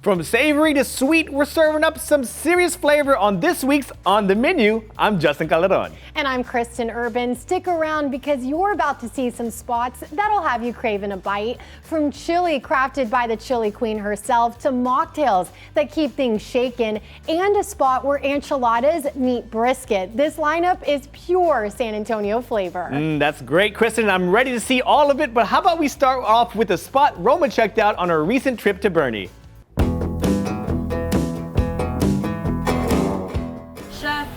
From savory to sweet, we're serving up some serious flavor on this week's On the Menu. I'm Justin Calderon. And I'm Christen Urban. Stick around because you're about to see some spots that'll have you craving a bite. From chili crafted by the chili queen herself to mocktails that keep things shaken, and a spot where enchiladas meet brisket. This lineup is pure San Antonio flavor. That's great, Christen. I'm ready to see all of it, but how about we start off with a spot Roma checked out on her recent trip to Bernie.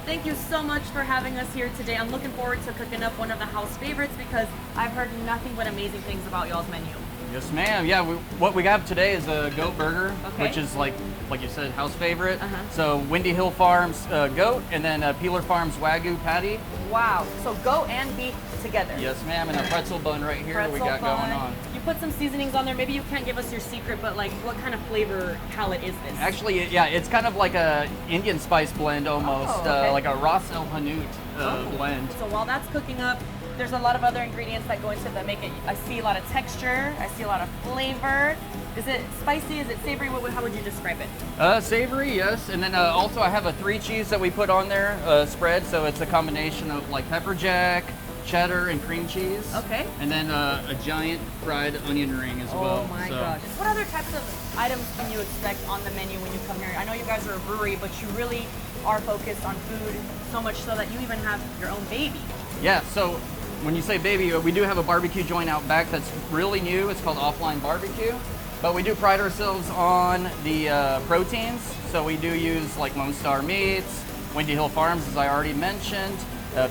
Thank you so much for having us here today. I'm looking forward to cooking up one of the house favorites because I've heard nothing but amazing things about y'all's menu. Yes, ma'am. Yeah, what we have today is a goat burger, Okay. which is like you said, house favorite. So Windy Hill Farms goat, and then Peeler Farms Wagyu patty. Wow, so goat and beef together. Yes, ma'am, and a pretzel bun right here that we got going on. You put some seasonings on there. Maybe you can't give us your secret, but like, what kind of flavor palette is this? Actually, yeah, it's kind of like a Indian spice blend almost, okay. like a Ras El Hanout blend. So while that's cooking up, there's a lot of other ingredients that go into it that make it. I see a lot of texture. I see a lot of flavor. Is it spicy? Is it savory? How would you describe it? Savory, yes. And then also I have a 3 cheese that we put on there spread. So it's a combination of like pepper jack, cheddar, and cream cheese. Okay. And then a giant fried onion ring as well. Oh my gosh. What other types of items can you expect on the menu when you come here? I know you guys are a brewery, but you really are focused on food so much so that you even have your own baby. Yeah, so when you say baby, we do have a barbecue joint out back that's really new. It's called Offline Barbecue. But we do pride ourselves on the proteins. So we do use like Lone Star Meats, Windy Hill Farms, as I already mentioned,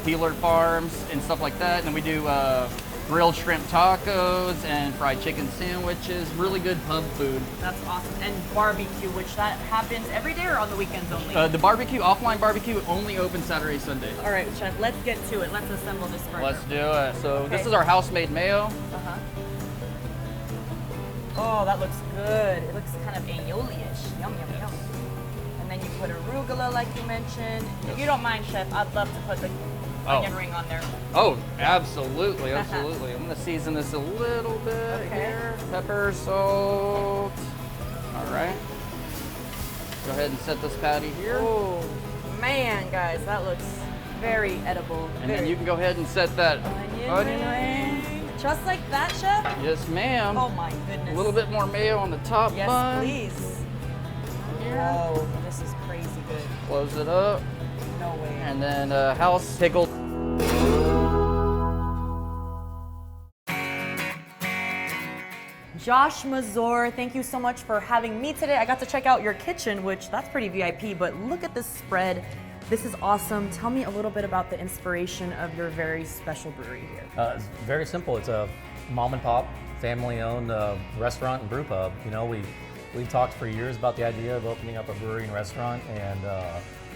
Peeler Farms and stuff like that. And then we do grilled shrimp tacos and fried chicken sandwiches. Really good pub food. That's awesome. And barbecue, which that happens every day or on the weekends only? The barbecue, Offline Barbecue, only open Saturday, Sunday. All right, Chef, let's get to it. Let's assemble this burger. Let's do it. So this is our house-made mayo. Oh, that looks good. It looks kind of aioli-ish. Yum, yum, yum. And then you put arugula, like you mentioned. If you don't mind, Chef, I'd love to put the onion ring on there. Oh, absolutely, absolutely. I'm gonna season this a little bit here. Pepper, salt. All right. Go ahead and set this patty here. Oh, man, guys, that looks very edible. And then you can go ahead and set that onion ring. Just like that, Chef? Yes, ma'am. Oh my goodness. A little bit more mayo on the top yes, bun. Please. Here. Oh, this is crazy good. Close it up. No way. And then house pickled. Josh Mazur, thank you so much for having me today. I got to check out your kitchen, which that's pretty VIP, but look at this spread. This is awesome. Tell me a little bit about the inspiration of your very special brewery here. It's very simple. It's a mom and pop, family-owned restaurant and brew pub. You know, we've talked for years about the idea of opening up a brewery and restaurant, and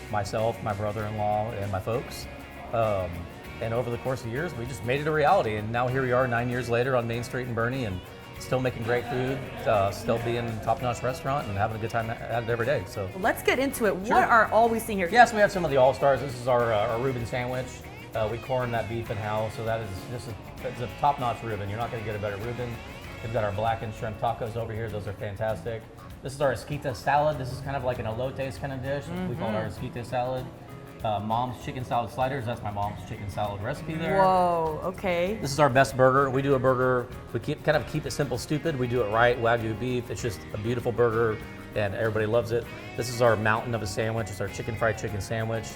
myself, my brother-in-law, and my folks. And over the course of years, we just made it a reality. And now here we are 9 years later on Main Street in Bernie, and still making great food, still being a top-notch restaurant and having a good time at it every day. So let's get into it. Sure. What are all we seeing here? Yes, we have some of the all-stars. This is our Reuben sandwich. We corn that beef in-house, so that is just it's a top-notch Reuben. You're not going to get a better Reuben. We've got our blackened shrimp tacos over here. Those are fantastic. This is our esquite salad. This is kind of like an elotes kind of dish. We call it our esquite salad. Mom's chicken salad sliders. That's my mom's chicken salad recipe there. Whoa, okay. This is our best burger. We do a burger, we kind of keep it simple, stupid. We do it right, Wagyu beef. It's just a beautiful burger and everybody loves it. This is our mountain of a sandwich. It's our fried chicken sandwich.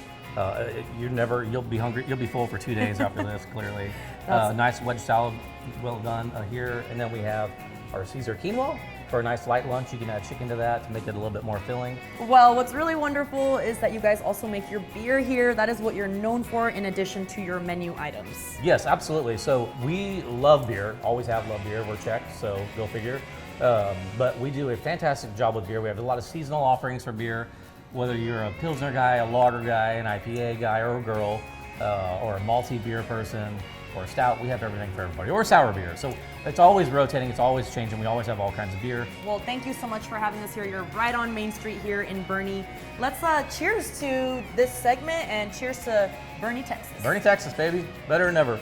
You'll be hungry, you'll be full for 2 days after this, clearly. Nice wedge salad, well done here. And then we have our Caesar quinoa. For a nice light lunch, you can add chicken to that to make it a little bit more filling. Well, what's really wonderful is that you guys also make your beer here. That is what you're known for in addition to your menu items. Yes, absolutely. So we love beer, always have loved beer. We're Czech, so go figure. But we do a fantastic job with beer. We have a lot of seasonal offerings for beer, whether you're a Pilsner guy, a lager guy, an IPA guy, or a girl, or a malty beer person, or a stout. We have everything for everybody, or sour beer. So it's always rotating, it's always changing. We always have all kinds of beer. Well, thank you so much for having us here. You're right on Main Street here in Bernie. Let's cheers to this segment and cheers to Bernie, Texas. Bernie, Texas, baby. Better than ever.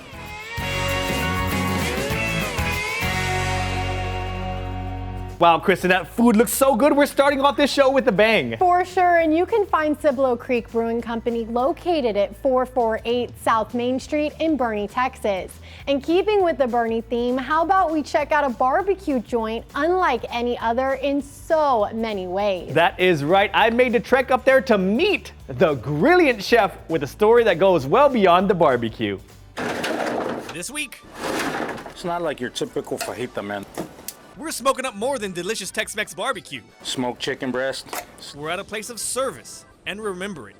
Wow, Christen, that food looks so good. We're starting off this show with a bang. For sure, and you can find Cibolo Creek Brewing Company located at 448 South Main Street in Boerne, Texas. And keeping with the Boerne theme, how about we check out a barbecue joint unlike any other in so many ways? That is right. I made the trek up there to meet the brilliant chef with a story that goes well beyond the barbecue. This week, It's not like your typical fajita, man. we're smoking up more than delicious Tex-Mex barbecue. Smoked chicken breast. We're at a place of service and remembrance.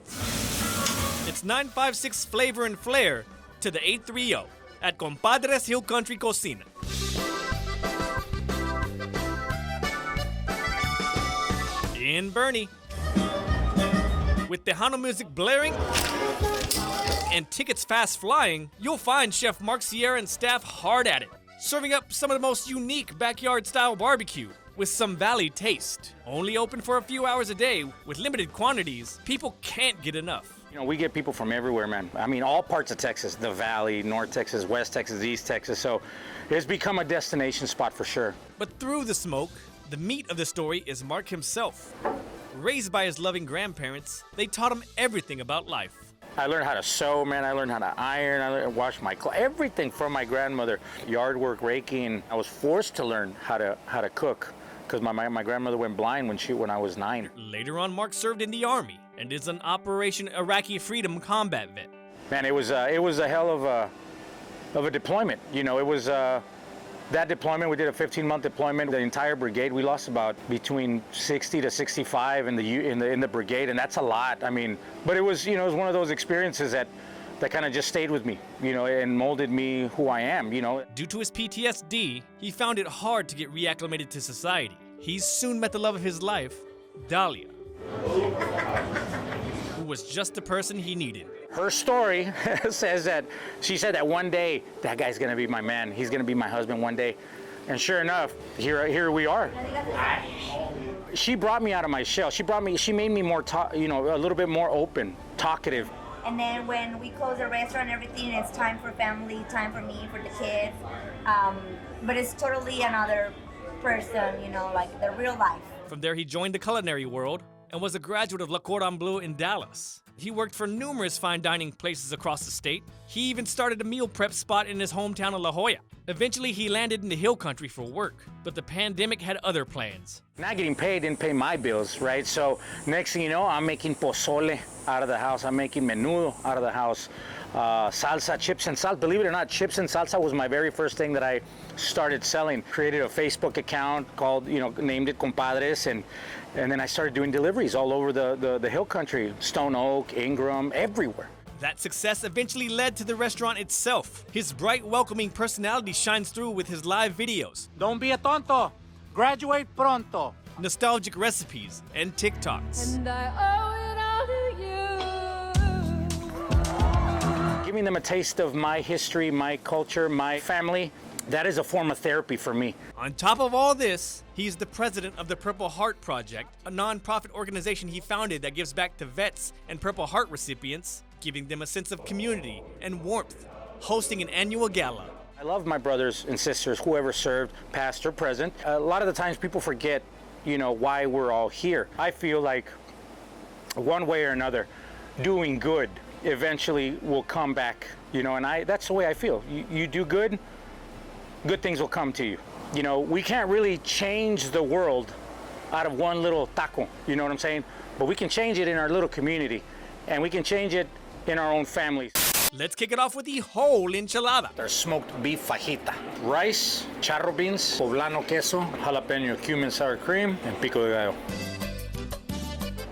It's 956 flavor and flair to the 830 at Compadres Hill Country Cocina. In Boerne. With Tejano music blaring and tickets fast flying, you'll find Chef Mark Sierra and staff hard at it, serving up some of the most unique backyard-style barbecue with some valley taste. Only open for a few hours a day with limited quantities, people can't get enough. You know, we get people from everywhere, man. I mean, all parts of Texas, the Valley, North Texas, West Texas, East Texas. So it's become a destination spot for sure. But through the smoke, the meat of the story is Mark himself. Raised by his loving grandparents, they taught him everything about life. I learned how to sew, man. I learned how to iron. I learned to wash my clothes. Everything from my grandmother. Yard work, raking. I was forced to learn how to cook because my grandmother went blind when I was 9. Later on, Mark served in the Army and is an Operation Iraqi Freedom combat vet. Man, it was a hell of a deployment. You know, it was that deployment. We did a 15-month deployment. The entire brigade. We lost about between 60 to 65 in the brigade, and that's a lot. I mean, but it was one of those experiences that kind of just stayed with me, and molded me who I am. Due to his PTSD, he found it hard to get reacclimated to society. He soon met the love of his life, Dahlia, who was just the person he needed. Her story says that she said that one day that guy's gonna be my man. He's gonna be my husband one day, and sure enough, here we are. She brought me out of my shell. She made me more, a little bit more open, talkative. And then when we close the restaurant and everything, it's time for family, time for me, for the kids. But it's totally another person, like the real life. From there, he joined the culinary world and was a graduate of Le Cordon Bleu in Dallas. He worked for numerous fine dining places across the state. He even started a meal prep spot in his hometown of La Jolla. Eventually, he landed in the Hill Country for work, but the pandemic had other plans. Not getting paid didn't pay my bills, right? So next thing you know, I'm making pozole out of the house. I'm making menudo out of the house. Salsa, chips and salsa. Believe it or not, chips and salsa was my very first thing that I started selling. Created a Facebook account called, named it Compadres, and then I started doing deliveries all over the Hill Country, Stone Oak, Ingram, everywhere. That success eventually led to the restaurant itself. His bright, welcoming personality shines through with his live videos, Don't be a tonto. Graduate pronto. nostalgic recipes, and TikToks. And I owe it all to you. Giving them a taste of my history, my culture, my family, that is a form of therapy for me. On top of all this, he's the president of the Purple Heart Project, a non-profit organization he founded that gives back to vets and Purple Heart recipients, giving them a sense of community and warmth, hosting an annual gala. I love my brothers and sisters, whoever served, past or present. A lot of the times people forget, why we're all here. I feel like one way or another, doing good eventually will come back, and that's the way I feel. You do good, good things will come to you. We can't really change the world out of one little taco, you know what I'm saying? But we can change it in our little community, and we can change it in our own families. Let's kick it off with the whole enchilada. Our smoked beef fajita. Rice, charro beans, poblano queso, jalapeno cumin sour cream, and pico de gallo.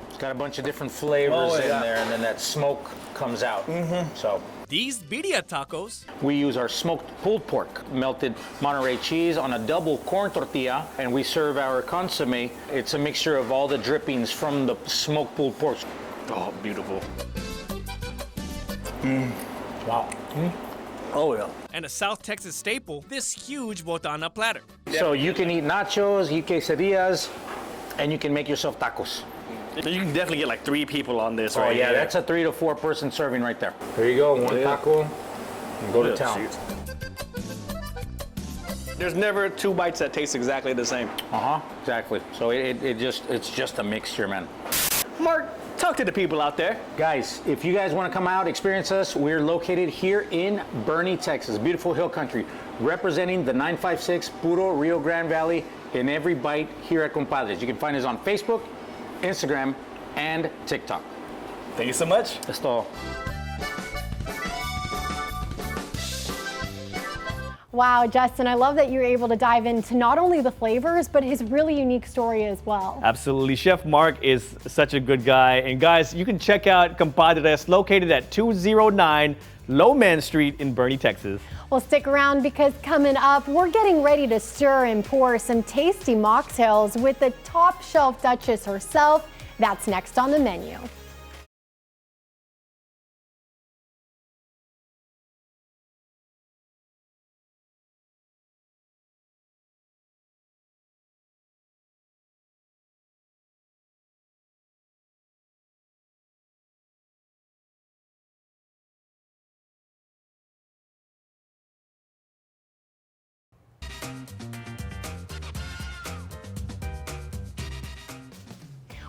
It's got a bunch of different flavors in there, and then that smoke comes out. So These birria tacos, we use our smoked pulled pork, melted Monterey cheese on a double corn tortilla, and we serve our consomme. It's a mixture of all the drippings from the smoked pulled pork. Oh, beautiful. Wow. Oh, yeah. and a South Texas staple, this huge botana platter. So you can eat nachos, eat quesadillas, and you can make yourself tacos. You can definitely get like 3 people on this, Oh right? yeah, here. that's a 3 to 4 person serving right there. There you go, one taco, and go to town. There's never two bites that taste exactly the same. Exactly. So it's just a mixture, man. Mark, talk to the people out there. Guys, if you guys want to come out, experience us, we're located here in Boerne, Texas, beautiful hill country, representing the 956 Puro Rio Grande Valley in every bite here at Compadres. You can find us on Facebook, Instagram, and TikTok. Thank you so much. That's all. Wow, Justin, I love that you're able to dive into not only the flavors, but his really unique story as well. Absolutely. Chef Mark is such a good guy. And guys, you can check out Compadres, located at 209 Lowman Street in Boerne, Texas. Well, stick around because coming up, we're getting ready to stir and pour some tasty mocktails with the top shelf Duchess herself. That's next on the menu.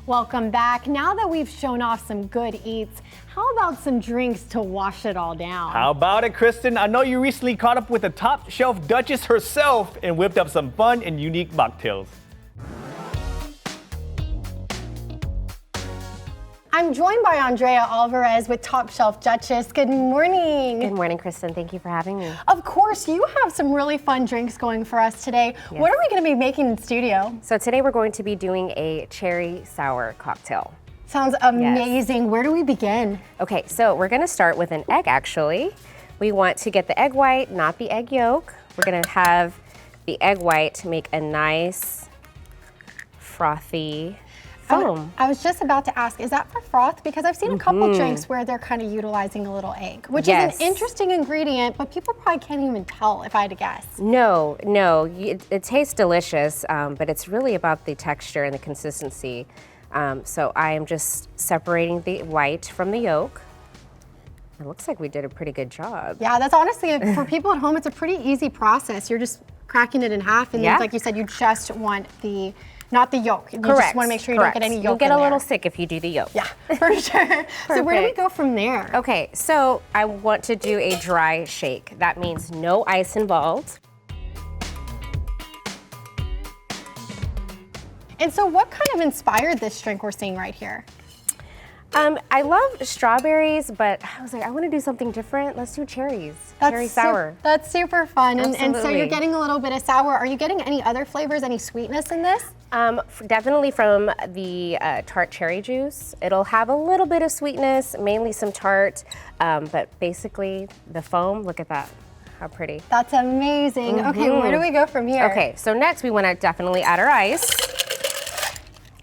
Welcome back. Now that we've shown off some good eats, how about some drinks to wash it all down? How about it, Christen? I know you recently caught up with the top shelf Duchess herself and whipped up some fun and unique mocktails. I'm joined by Andrea Alvarez with Top Shelf Duchess. Good morning. Good morning, Kristen. Thank you for having me. Of course, you have some really fun drinks going for us today. Yes. What are we going to be making in studio? So today we're going to be doing a cherry sour cocktail. Sounds amazing. Yes. Where do we begin? Okay, so we're going to start with an egg, actually. We want to get the egg white, not the egg yolk. We're going to have the egg white make a nice frothy foam. I was just about to ask, is that for froth? Because I've seen a couple drinks where they're kind of utilizing a little egg, which is an interesting ingredient, but people probably can't even tell if I had to guess. No, it tastes delicious, but it's really about the texture and the consistency. So I am just separating the white from the yolk. It looks like we did a pretty good job. Yeah, that's honestly, for people at home, it's a pretty easy process. You're just cracking it in half, and then, like you said, you just want not the yolk. You just want to make sure you don't get any yolk. You'll get a little sick if you do the yolk. Yeah, for sure. So where do we go from there? Okay, so I want to do a dry shake. That means no ice involved. And so what kind of inspired this drink we're seeing right here? I love strawberries, but I was like, I want to do something different. Let's do cherries. Cherry sour. That's super fun. And so you're getting a little bit of sour. Are you getting any other flavors, any sweetness in this? Definitely from the tart cherry juice. It'll have a little bit of sweetness, mainly some tart, but basically the foam, look at that. How pretty. That's amazing. Okay, where do we go from here? Okay, so next we want to definitely add our ice.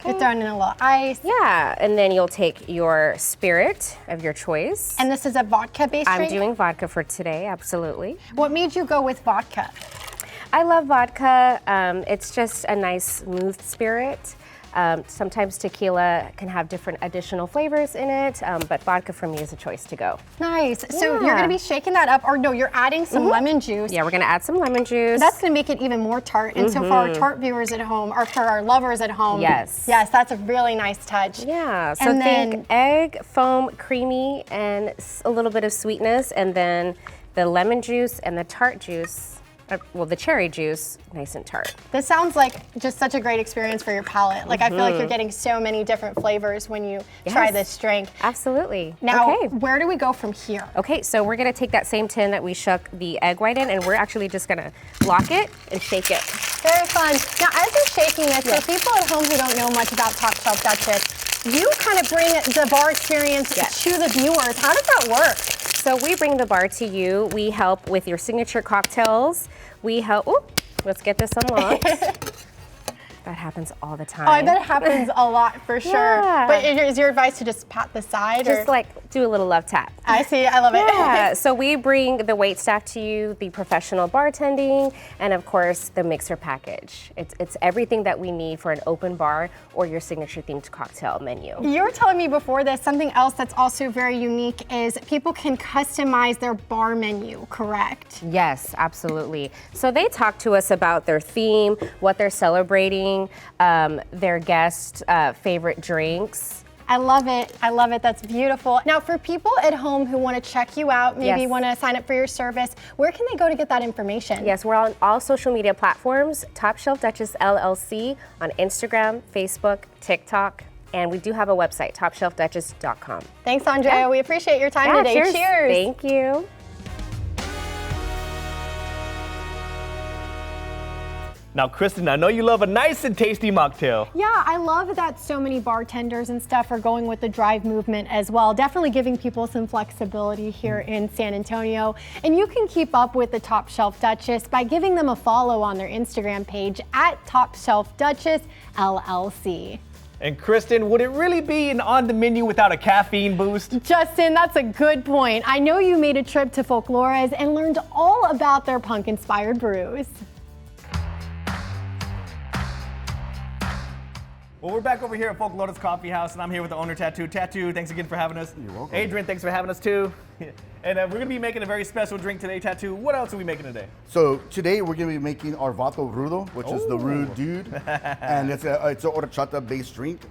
You're throwing in a little ice. Yeah, and then you'll take your spirit of your choice. And this is a vodka-based drink? I'm doing vodka for today, absolutely. What made you go with vodka? I love vodka. It's just a nice, smooth spirit. Sometimes tequila can have different additional flavors in it, but vodka for me is a choice to go. Nice. So you're going to be shaking that up, or no, you're adding some lemon juice. Yeah, we're going to add some lemon juice. That's going to make it even more tart. And so for our tart viewers at home, or for our lovers at home, yes, that's a really nice touch. Yeah, so think egg, foam, creamy, and a little bit of sweetness, and then the lemon juice and the tart juice. Well, the cherry juice, nice and tart. This sounds like just such a great experience for your palate. Like I feel like you're getting so many different flavors when you try this drink. Absolutely. Now, where do we go from here? Okay, so we're gonna take that same tin that we shook the egg white in, and we're actually just gonna lock it and shake it. Very fun. Now, as you're shaking this, for people at home who don't know much about Top Shelf Duchess, you kind of bring the bar experience to the viewers. How does that work? So we bring the bar to you. We help with your signature cocktails. We help, let's get this unlocked. That happens all the time. Oh, I bet it happens a lot for sure. Yeah. But is your advice to just pat the side? Just like do a little love tap. I see, I love it. Yeah, so we bring the wait staff to you, the professional bartending, and of course the mixer package. It's everything that we need for an open bar or your signature themed cocktail menu. You were telling me before this, something else that's also very unique is people can customize their bar menu, correct? Yes, absolutely. So they talk to us about their theme, what they're celebrating, their guests' favorite drinks. I love it. I love it. That's beautiful. Now, for people at home who want to check you out, maybe Yes. want to sign up for your service, where can they go to get that information? Yes, we're on all social media platforms, Top Shelf Duchess LLC on Instagram, Facebook, TikTok, and we do have a website, topshelfduchess.com. Thanks, Andrea. Yeah. We appreciate your time Yeah, today. cheers. Cheers. Thank you. Now, Christen, I know you love a nice and tasty mocktail. Yeah, I love that so many bartenders and stuff are going with the drive movement as well. Definitely giving people some flexibility here in San Antonio. And you can keep up with the Top Shelf Duchess by giving them a follow on their Instagram page at Top Shelf Duchess LLC. And Christen, would it really be an on the menu without a caffeine boost? Justin, that's a good point. I know you made a trip to Folkloras and learned all about their punk-inspired brews. Well, we're back over here at Folkloras Coffee House, and I'm here with the owner, Tattoo. Tattoo, thanks again for having us. You're welcome. Adrian, thanks for having us too. And we're gonna be making a very special drink today, Tattoo. What else are we making today? So today we're going to be making our Vato Rudo, which is the rude dude, and it's a horchata based drink.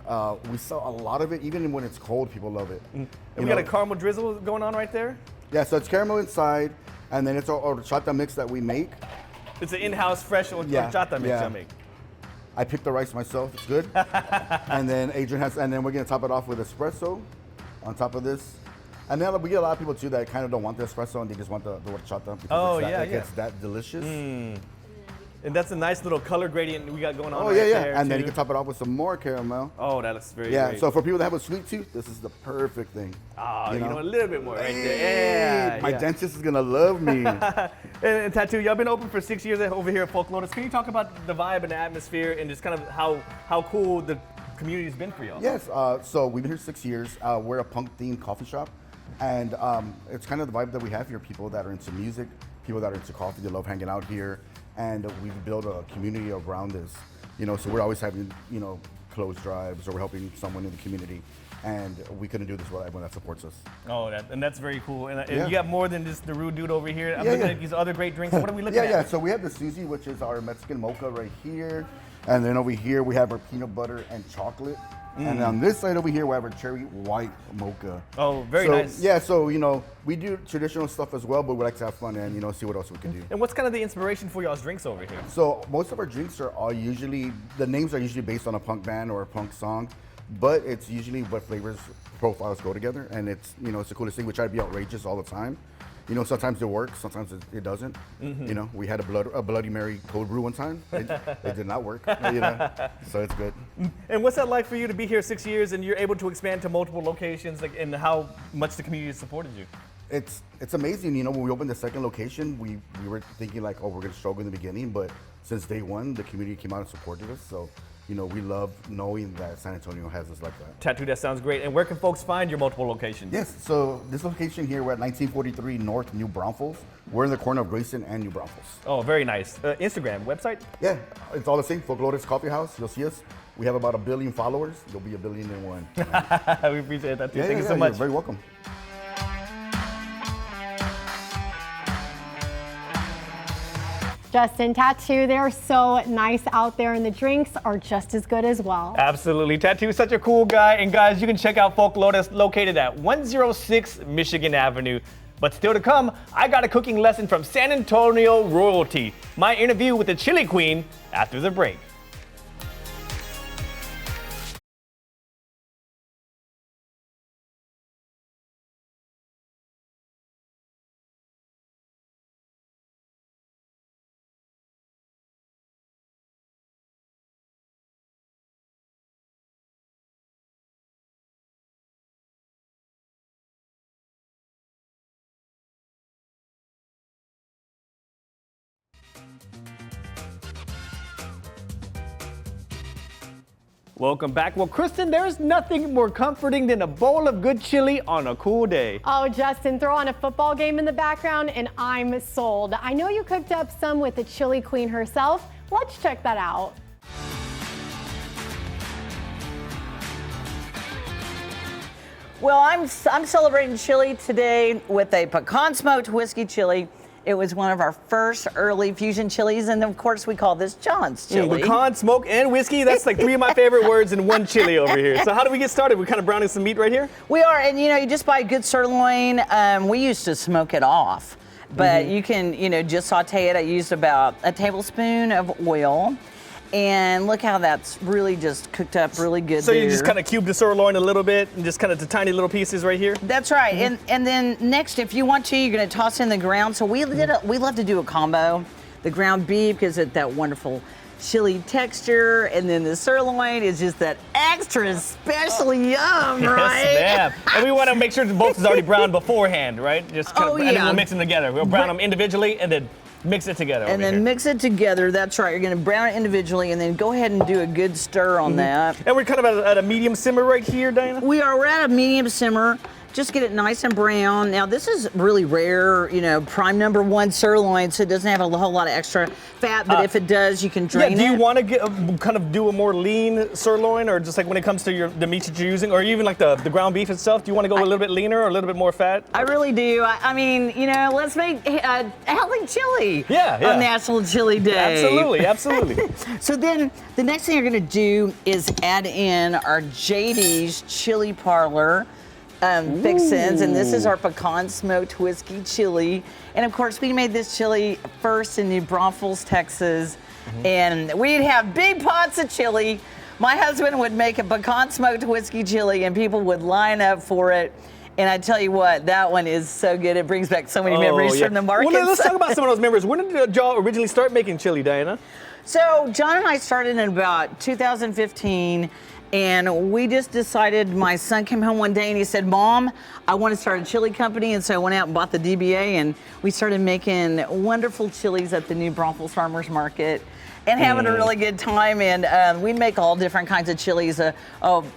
We sell a lot of it, even when it's cold. People love it. And we got a caramel drizzle going on right there. Yeah, so it's caramel inside, and then it's our horchata mix that we make. It's an in-house fresh horchata mix I make. I picked the rice myself. It's good. And then Adrian has, and then we're gonna top it off with espresso on top of this. And then we get a lot of people too that kind of don't want the espresso and they just want the horchata because it's that delicious. And that's a nice little color gradient we got going on there. And too. then you can top it off with some more caramel. Oh, that looks very great. So for people that have a sweet tooth, this is the perfect thing. Oh, you know, a little bit more right there. Yeah. My dentist is gonna love me. And Tattoo, y'all been open for 6 years over here at Folkloras. Can you talk about the vibe and the atmosphere and just kind of how cool the community's been for y'all? Yes, so we've been here 6 years. We're a punk-themed coffee shop. And it's kind of the vibe that we have here. People that are into music, people that are into coffee, they love hanging out here. And we've built a community around this. You know, so we're always having, you know, clothes drives or we're helping someone in the community. And we couldn't do this without everyone that supports us. Oh, and that's very cool. And you got more than just the rude dude over here. I'm looking at these other great drinks. What are we looking at? Yeah, so we have the Susie, which is our Mexican mocha right here. And then over here we have our peanut butter and chocolate. And on this side over here we have our cherry white mocha. Oh, very nice. Yeah, so, you know, we do traditional stuff as well, but we like to have fun and, you know, see what else we can do. And what's kind of the inspiration for y'all's drinks over here? So most of our drinks are all usually, the names are usually based on a punk band or a punk song, but it's usually what flavors profiles go together. And it's, you know, it's the coolest thing. We try to be outrageous all the time. You know, sometimes it works, sometimes it doesn't. You know, we had a Bloody Mary cold brew one time. It did not work, you know, so it's good. And what's that like for you to be here 6 years and you're able to expand to multiple locations, like, and how much the community has supported you? It's amazing. You know, when we opened the second location, we were thinking like, oh, we're going to struggle in the beginning, but since day one, the community came out and supported us. So, you know, we love knowing that San Antonio has us like that. Tattoo, that sounds great. And where can folks find your multiple locations? Yes, so this location here, we're at 1943 North New Braunfels. We're in the corner of Grayson and New Braunfels. Oh, very nice. Instagram, website? Yeah, it's all the same. Folkloras Coffee House. You'll see us. We have about 1 billion followers. You'll be 1 billion and one. We appreciate that too. Thank you so much. You're very welcome. Justin, Tattoo, they're so nice out there and the drinks are just as good as well. Absolutely. Tattoo is such a cool guy. And guys, you can check out Folkloras located at 106 Michigan Avenue. But still to come, I got a cooking lesson from San Antonio royalty. My interview with the Chili Queen after the break. Welcome back. Well, Christen, there's nothing more comforting than a bowl of good chili on a cool day. Oh, Justin, throw on a football game in the background and I'm sold. I know you cooked up some with the chili queen herself. Let's check that out. Well, I'm celebrating chili today with a pecan-smoked whiskey chili. It was one of our first early fusion chilies, and of course we call this John's chili. Pecan, smoke, and whiskey. That's like 3 of my favorite words in one chili over here. So how do we get started? We're kind of browning some meat right here? We are, and you just buy good sirloin. We used to smoke it off, but you can, just saute it. I used about a tablespoon of oil. And look how that's really just cooked up really good. So you just kind of cube the sirloin a little bit and just kind of the tiny little pieces right here? That's right. And then next, if you want to, you're going to toss in the ground. So we love to do a combo. The ground beef gives it that wonderful chili texture, and then the sirloin is just that extra special yum, right? Yes, ma'am. And we want to make sure that both is already browned beforehand, right? Just kind of, and then we'll mix them together. We'll brown them individually and then mix it together. And then mix it together. That's right. You're going to brown it individually, and then go ahead and do a good stir on that. And we're kind of at a medium simmer right here, Diana? We're at a medium simmer. Just get it nice and brown. Now, this is really rare, prime #1 sirloin, so it doesn't have a whole lot of extra fat, but if it does, you can drain it. Do you want to kind of do a more lean sirloin, or just like when it comes to the meat that you're using, or even like the ground beef itself, do you want to go a little bit leaner or a little bit more fat? I really do. I mean, let's make a healthy chili on National Chili Day. Absolutely. So then the next thing you're going to do is add in our JD's Chili Parlor fixins, and this is our pecan-smoked whiskey chili. And of course, we made this chili first in New Braunfels, Texas, and we'd have big pots of chili. My husband would make a pecan-smoked whiskey chili, and people would line up for it. And I tell you what, that one is so good. It brings back so many memories from the market. Well, let's talk about some of those memories. When did y'all originally start making chili, Diana? So John and I started in about 2015. And we just decided, my son came home one day and he said, Mom, I want to start a chili company. And so I went out and bought the DBA, and we started making wonderful chilies at the New Braunfels Farmers Market and having a really good time. And we make all different kinds of chilies.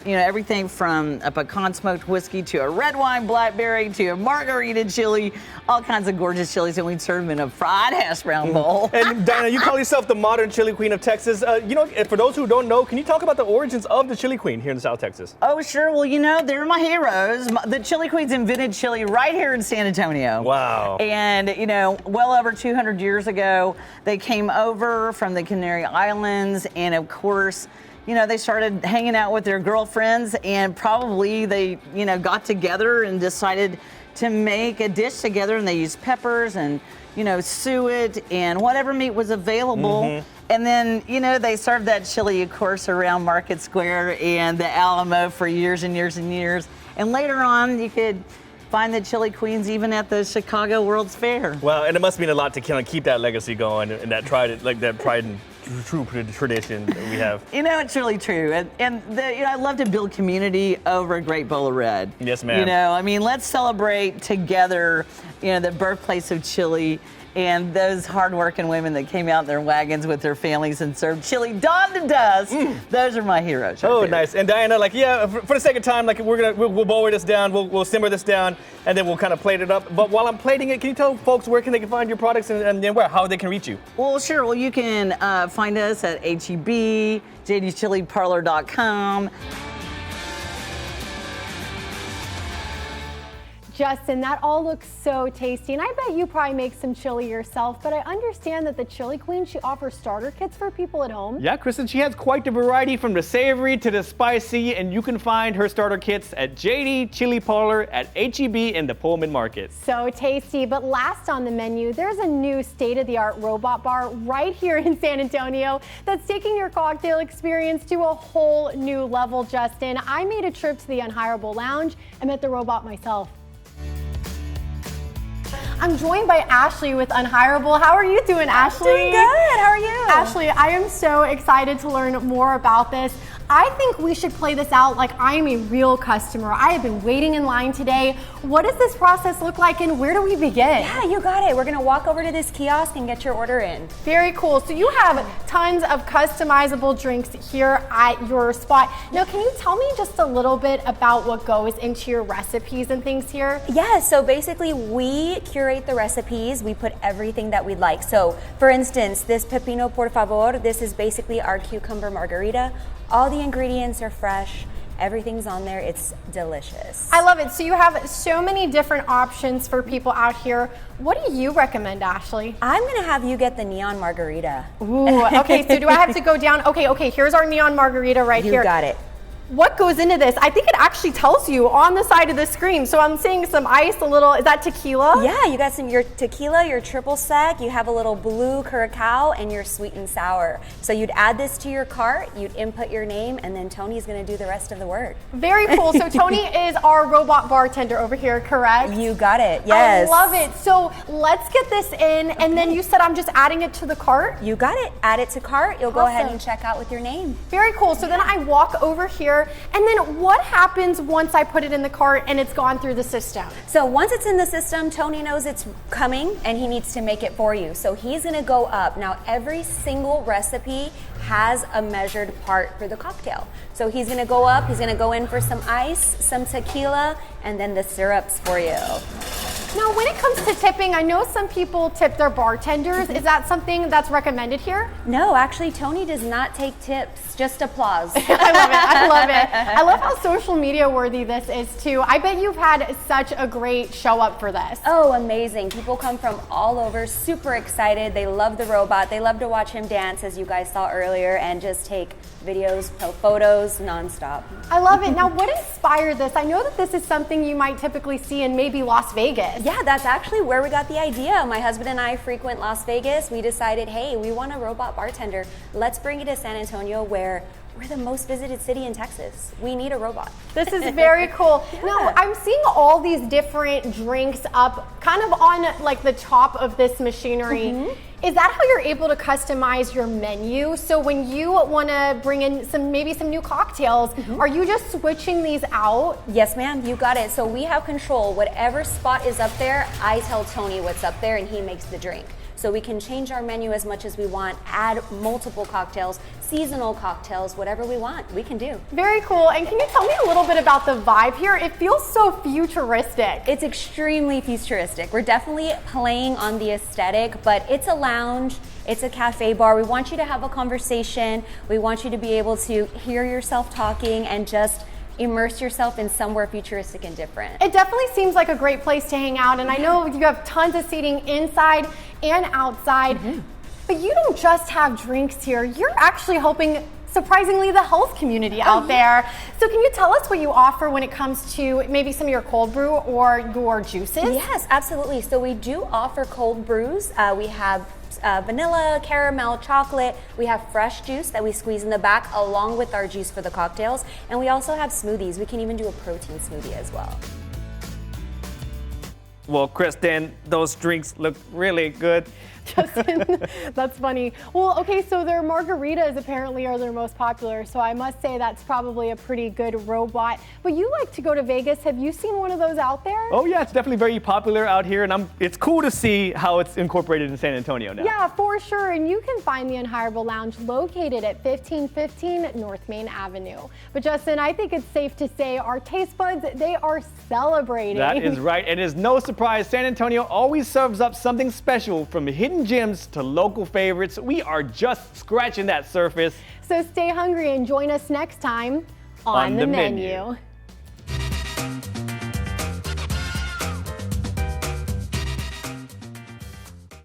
Everything from a pecan-smoked whiskey to a red wine blackberry to a margarita chili, all kinds of gorgeous chilies, and we'd serve them in a fried hash brown bowl. And Diana, you call yourself the modern chili queen of Texas. For those who don't know, can you talk about the origins of the chili queen here in South Texas? Oh, sure. Well, they're my heroes. The chili queens invented chili right here in San Antonio. Wow. And, well over 200 years ago, they came over from the Canary Islands, and of course, they started hanging out with their girlfriends, and probably they, got together and decided to make a dish together, and they used peppers and, suet and whatever meat was available. And then, they served that chili, of course, around Market Square and the Alamo for years and years and years. And later on, you could find the chili queens even at the Chicago World's Fair. Wow, and it must mean a lot to kind of keep that legacy going and that pride and true tradition that we have. It's really true. And I love to build community over a great bowl of red. Yes, ma'am. Let's celebrate together, the birthplace of chili, and those hardworking women that came out in their wagons with their families and served chili dawn to dusk. Those are my heroes. Right there. Nice. And Diana, for the sake of time, we'll boil this down, we'll simmer this down, and then we'll kind of plate it up. But while I'm plating it, can you tell folks where they can find your products and how they can reach you? Well, sure. Well, you can find us at HEB, JD'sChiliParlor.com. Justin, that all looks so tasty, and I bet you probably make some chili yourself, but I understand that the Chili Queen, she offers starter kits for people at home. Yeah, Christen, she has quite the variety from the savory to the spicy, and you can find her starter kits at JD Chili Parlor at HEB in the Pullman Market. So tasty, but last on the menu, there's a new state-of-the-art robot bar right here in San Antonio that's taking your cocktail experience to a whole new level, Justin. I made a trip to the Unhireable Lounge and met the robot myself. I'm joined by Ashley with Unhireable. How are you doing, Ashley? Doing good. How are you? Ashley, I am so excited to learn more about this. I think we should play this out like I'm a real customer. I have been waiting in line today. What does this process look like and where do we begin? Yeah, you got it. We're gonna walk over to this kiosk and get your order in. Very cool. So you have tons of customizable drinks here at your spot. Now, can you tell me just a little bit about what goes into your recipes and things here? Yeah, so basically we curate the recipes. We put everything that we'd like. So for instance, this pepino por favor, this is basically our cucumber margarita. All the ingredients are fresh. Everything's on there. It's delicious. I love it. So you have so many different options for people out here. What do you recommend, Ashley? I'm gonna have you get the neon margarita. Ooh, okay, so do I have to go down? Okay, here's our neon margarita right here. You got it. What goes into this? I think it actually tells you on the side of the screen. So I'm seeing some ice, a little, is that tequila? Yeah, you got your tequila, your triple sec, you have a little blue curacao, and your sweet and sour. So you'd add this to your cart, you'd input your name, and then Tony's gonna do the rest of the work. Very cool. So Tony is our robot bartender over here, correct? You got it, yes. I love it. So let's get this in, and then you said I'm just adding it to the cart? You got it. Add it to cart, you'll go ahead and check out with your name. Very cool. So then I walk over here, and then what happens once I put it in the cart and it's gone through the system? So once it's in the system, Tony knows it's coming and he needs to make it for you. So he's gonna go up. Now every single recipe has a measured part for the cocktail. So he's gonna go up, he's gonna go in for some ice, some tequila, and then the syrups for you. Now, when it comes to tipping, I know some people tip their bartenders. Is that something that's recommended here? No, actually, Tony does not take tips, just applause. I love it, I love it. I love how social media worthy this is too. I bet you've had such a great show up for this. Oh, amazing. People come from all over, super excited. They love the robot. They love to watch him dance, as you guys saw earlier, and just take videos, photos, nonstop. I love it. Now, what inspired this? I know that this is something you might typically see in maybe Las Vegas. Yeah, that's actually where we got the idea. My husband and I frequent Las Vegas. We decided, hey, we want a robot bartender. Let's bring it to San Antonio, where we're the most visited city in Texas. We need a robot. This is very cool. Yeah. Now, I'm seeing all these different drinks up kind of on like the top of this machinery. Is that how you're able to customize your menu? So when you want to bring in maybe some new cocktails, are you just switching these out? Yes, ma'am, you got it. So we have control. Whatever spot is up there, I tell Tony what's up there and he makes the drink. So we can change our menu as much as we want, add multiple cocktails, seasonal cocktails, whatever we want, we can do. Very cool. And can you tell me a little bit about the vibe here? It feels so futuristic. It's extremely futuristic. We're definitely playing on the aesthetic, but it's a lounge, it's a cafe bar. We want you to have a conversation. We want you to be able to hear yourself talking and just immerse yourself in somewhere futuristic and different. It definitely seems like a great place to hang out, and I know you have tons of seating inside and outside, but you don't just have drinks here. You're actually helping, surprisingly, the health community out there. So can you tell us what you offer when it comes to maybe some of your cold brew or your juices? Yes, absolutely. So we do offer cold brews. We have vanilla, caramel, chocolate. We have fresh juice that we squeeze in the back along with our juice for the cocktails. And we also have smoothies. We can even do a protein smoothie as well. Well, Christen, those drinks look really good. Justin, that's funny. Well, okay, so their margaritas apparently are their most popular, so I must say that's probably a pretty good robot. But you like to go to Vegas. Have you seen one of those out there? Oh yeah, it's definitely very popular out here, and it's cool to see how it's incorporated in San Antonio now. Yeah, for sure. And you can find the Unhireable Lounge located at 1515 North Main Avenue. But Justin, I think it's safe to say our taste buds, they are celebrating. That is right. And it's no surprise, San Antonio always serves up something special, from hidden gems to local favorites. We are just scratching that surface. So stay hungry and join us next time on the menu.